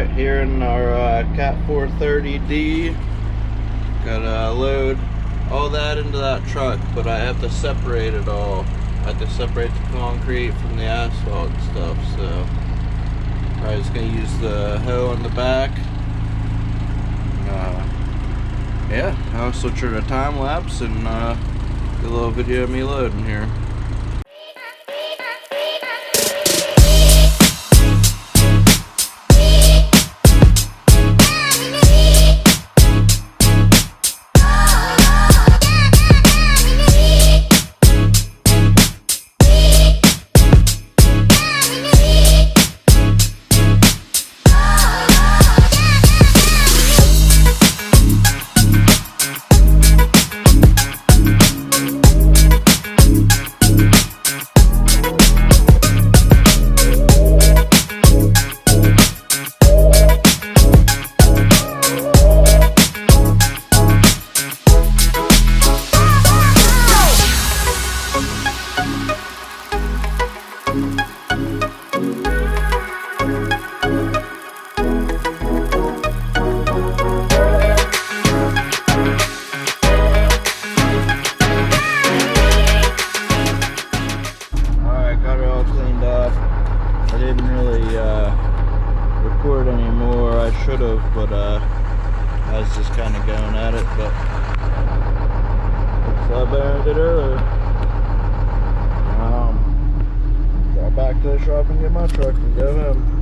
Alright, here in our Cat 430D, gotta load all that into that truck, but I have to separate it all. I have to separate the concrete from the asphalt and stuff, so I'm just gonna use the hoe in the back. Yeah, I'll switch her to time lapse and do a little video of me loading here. Record anymore. I should have, but I was just kind of going at it, but it's a lot better than I did earlier. Go back to the shop and get my truck and go home.